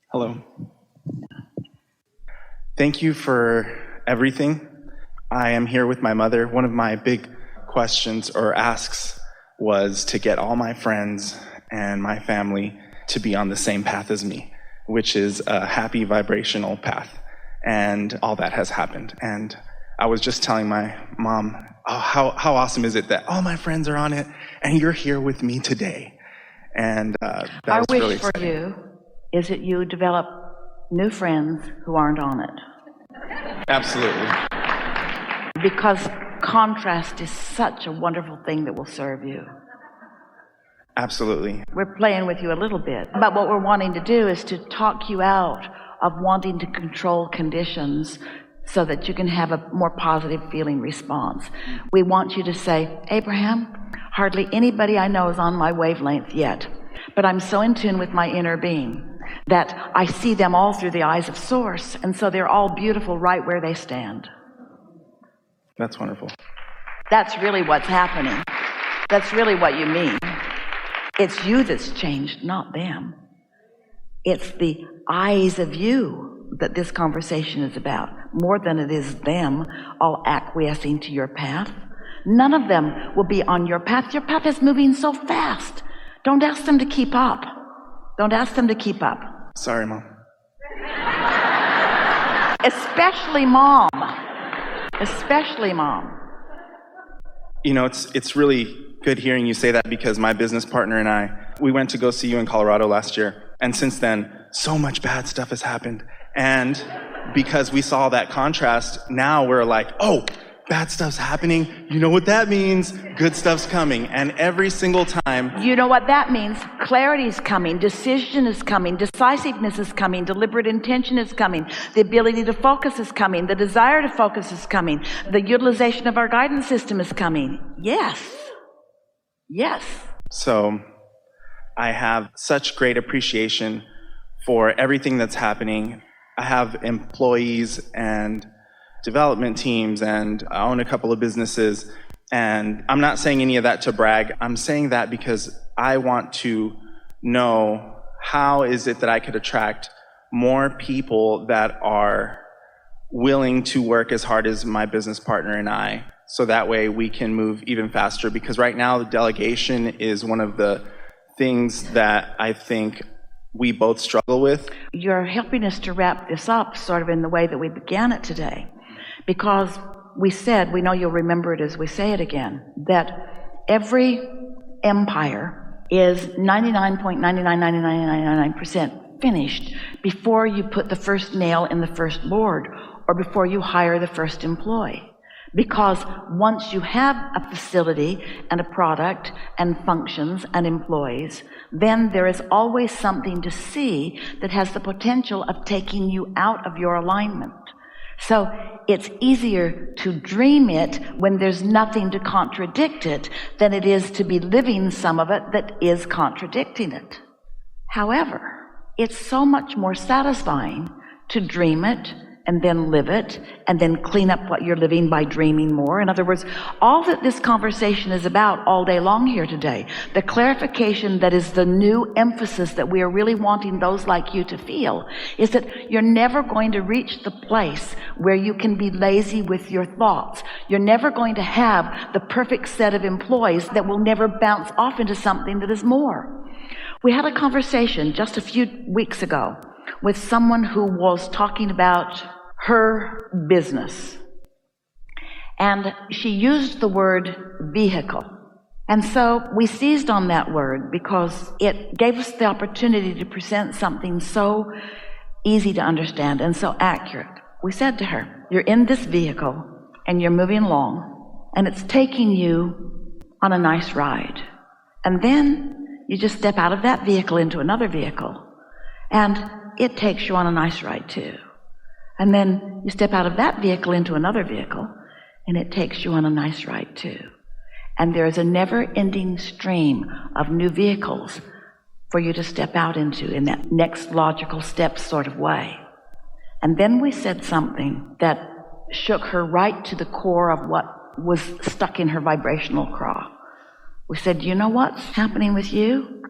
Hello. Thank you for everything. I am here with my mother. One of my big questions or asks was to get all my friends and my family to be on the same path as me, which is a happy vibrational path. And all that has happened. And I was just telling my mom, oh, how awesome is it that all my friends are on it and you're here with me today. And that was really exciting. Our wish for you is that you develop new friends who aren't on it. Absolutely. Because contrast is such a wonderful thing that will serve you. Absolutely. We're playing with you a little bit, but what we're wanting to do is to talk you out of wanting to control conditions so that you can have a more positive feeling response. We want you to say, Abraham, hardly anybody I know is on my wavelength yet, but I'm so in tune with my inner being that I see them all through the eyes of Source, and so they're all beautiful right where they stand. That's wonderful. That's really what's happening. That's really what you mean. It's you that's changed, not them. It's the eyes of you that this conversation is about, more than it is them all acquiescing to your path. None of them will be on your path. Your path is moving so fast. Don't ask them to keep up. Don't ask them to keep up. Sorry, Mom. Especially Mom. Especially Mom. You know, it's really good hearing you say that, because my business partner and I, we went to go see you in Colorado last year. And since then, so much bad stuff has happened. And because we saw that contrast, now we're like, oh, bad stuff's happening. You know what that means? Good stuff's coming. And every single time... You know what that means? Clarity is coming. Decision is coming. Decisiveness is coming. Deliberate intention is coming. The ability to focus is coming. The desire to focus is coming. The utilization of our guidance system is coming. Yes. Yes. So I have such great appreciation for everything that's happening. I have employees and development teams, and I own a couple of businesses, and I'm not saying any of that to brag. I'm saying that because I want to know, how is it that I could attract more people that are willing to work as hard as my business partner and I, so that way we can move even faster. Because right now, the delegation is one of the things that I think we both struggle with. You're helping us to wrap this up sort of in the way that we began it today. Because we said, we know you'll remember it as we say it again, that every empire is 99.999999% finished before you put the first nail in the first board, or before you hire the first employee. Because once you have a facility and a product and functions and employees, then there is always something to see that has the potential of taking you out of your alignment. So it's easier to dream it when there's nothing to contradict it than it is to be living some of it that is contradicting it. However, it's so much more satisfying to dream it and then live it, and then clean up what you're living by dreaming more. In other words, all that this conversation is about all day long here today, the clarification that is the new emphasis that we are really wanting those like you to feel, is that you're never going to reach the place where you can be lazy with your thoughts. You're never going to have the perfect set of employees that will never bounce off into something that is more. We had a conversation just a few weeks ago with someone who was talking about her business, and she used the word vehicle. And so we seized on that word because it gave us the opportunity to present something so easy to understand and so accurate. We said to her, you're in this vehicle and you're moving along, and it's taking you on a nice ride, and then you just step out of that vehicle into another vehicle, and it takes you on a nice ride too. And then you step out of that vehicle into another vehicle, and it takes you on a nice ride too. And there is a never-ending stream of new vehicles for you to step out into in that next logical step sort of way. And then we said something that shook her right to the core of what was stuck in her vibrational craw. We said, you know what's happening with you?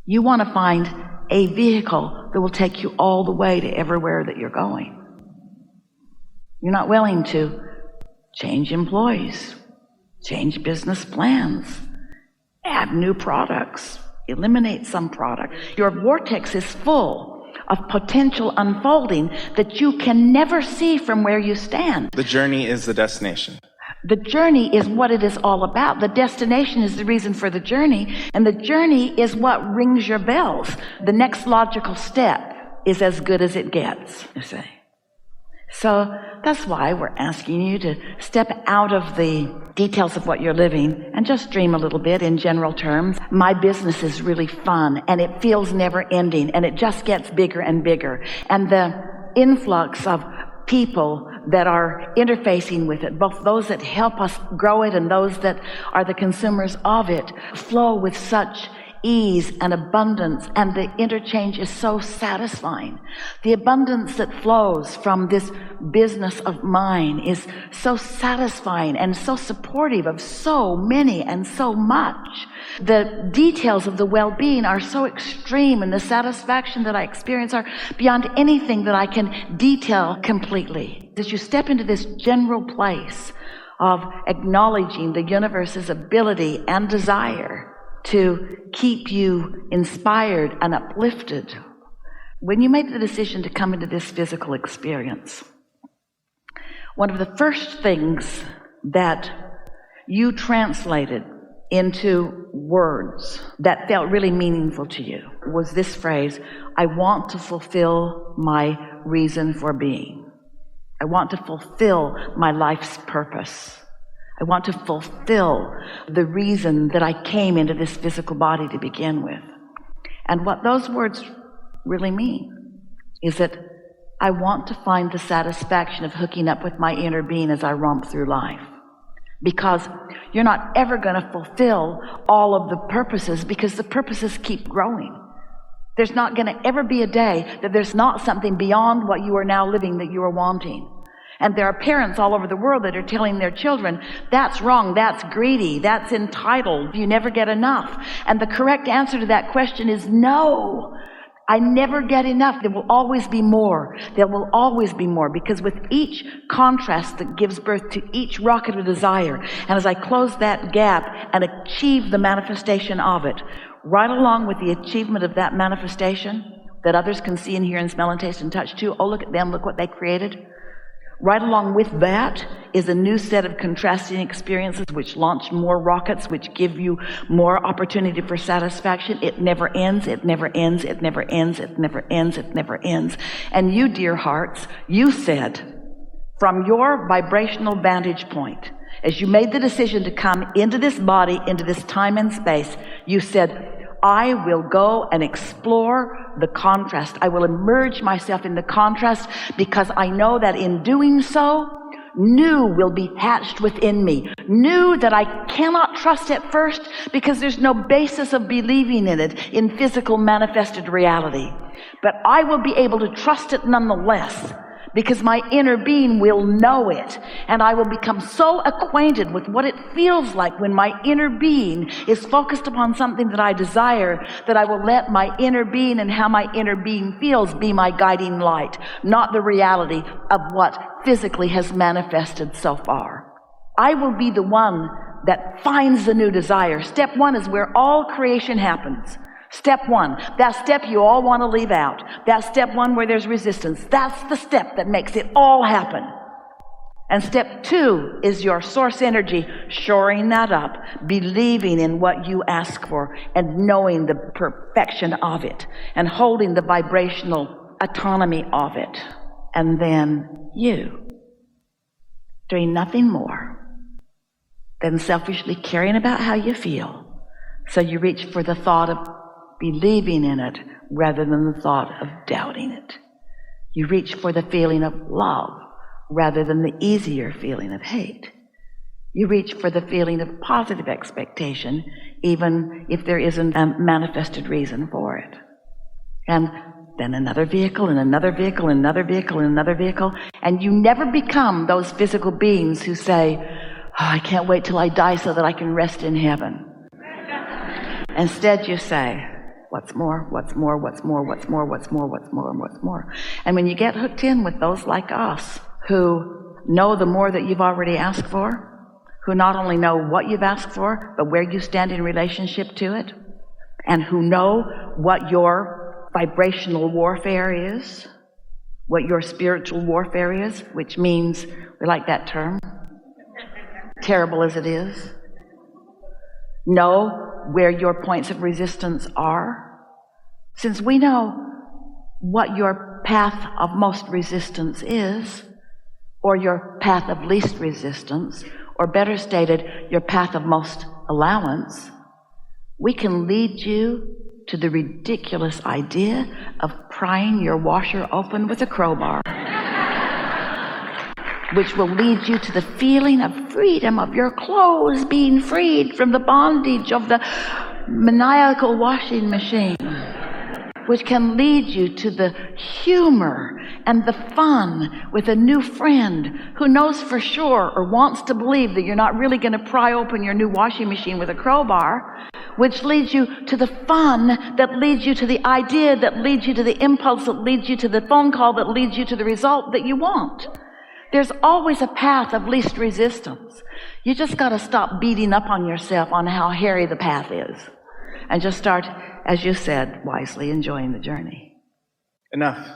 You want to find a vehicle that will take you all the way to everywhere that you're going. You're not willing to change employees, change business plans, add new products, eliminate some product. Your vortex is full of potential unfolding that you can never see from where you stand. The journey is the destination. The journey is what it is all about. The destination is the reason for the journey, and the journey is what rings your bells. The next logical step is as good as it gets, you see. So that's why we're asking you to step out of the details of what you're living and just dream a little bit in general terms. My business is really fun, and it feels never ending, and it just gets bigger and bigger. And the influx of people that are interfacing with it, both those that help us grow it and those that are the consumers of it, flow with such ease and abundance, and the interchange is so satisfying. The abundance that flows from this business of mine is so satisfying and so supportive of so many and so much. The details of the well-being are so extreme, and the satisfaction that I experience are beyond anything that I can detail completely. As you step into this general place of acknowledging the universe's ability and desire to keep you inspired and uplifted, when you made the decision to come into this physical experience, one of the first things that you translated into words that felt really meaningful to you was this phrase: I want to fulfill my reason for being. I want to fulfill my life's purpose. I want to fulfill the reason that I came into this physical body to begin with. And what those words really mean is that I want to find the satisfaction of hooking up with my inner being as I romp through life. Because you're not ever going to fulfill all of the purposes, because the purposes keep growing. There's not going to ever be a day that there's not something beyond what you are now living that you are wanting. And there are parents all over the world that are telling their children, that's wrong, that's greedy, that's entitled, you never get enough. And the correct answer to that question is no. I never get enough. There will always be more. There will always be more, because with each contrast that gives birth to each rocket of desire, and as I close that gap and achieve the manifestation of it, right along with the achievement of that manifestation that others can see and hear and smell and taste and touch too, oh, look at them, look what they created. Right along with that is a new set of contrasting experiences which launch more rockets, which give you more opportunity for satisfaction. It never ends, it never ends, it never ends, it never ends, it never ends. And you, dear hearts, you said, from your vibrational vantage point, as you made the decision to come into this body, into this time and space, you said, I will go and explore the contrast. I will immerse myself in the contrast, because I know that in doing so, new will be hatched within me. New that I cannot trust at first, because there's no basis of believing in it in physical manifested reality. But I will be able to trust it nonetheless, because my inner being will know it, and I will become so acquainted with what it feels like when my inner being is focused upon something that I desire, that I will let my inner being and how my inner being feels be my guiding light, not the reality of what physically has manifested so far. I will be the one that finds the new desire. Step one is where all creation happens. Step one, that step you all want to leave out. That step one where there's resistance. That's the step that makes it all happen. And step two is your source energy shoring that up, believing in what you ask for and knowing the perfection of it and holding the vibrational autonomy of it. And then you, doing nothing more than selfishly caring about how you feel. So you reach for the thought of believing in it rather than the thought of doubting it. You reach for the feeling of love rather than the easier feeling of hate. You reach for the feeling of positive expectation, even if there isn't a manifested reason for it. And then another vehicle, and another vehicle, and another vehicle, and another vehicle, and you never become those physical beings who say, oh, I can't wait till I die so that I can rest in heaven. Instead, you say, what's more, what's more, what's more, what's more, what's more, what's more, and what's more. And when you get hooked in with those like us, who know the more that you've already asked for, who not only know what you've asked for, but where you stand in relationship to it, and who know what your vibrational warfare is, what your spiritual warfare is, which means, we like that term, terrible as it is, know where your points of resistance are. Since we know what your path of most resistance is, or your path of least resistance, or better stated, your path of most allowance, we can lead you to the ridiculous idea of prying your washer open with a crowbar, which will lead you to the feeling of freedom of your clothes being freed from the bondage of the maniacal washing machine, which can lead you to the humor and the fun with a new friend who knows for sure or wants to believe that you're not really going to pry open your new washing machine with a crowbar, which leads you to the fun that leads you to the idea, that leads you to the impulse, that leads you to the phone call, that leads you to the result that you want. There's always a path of least resistance. You just got to stop beating up on yourself on how hairy the path is and just start, as you said, wisely enjoying the journey. Enough.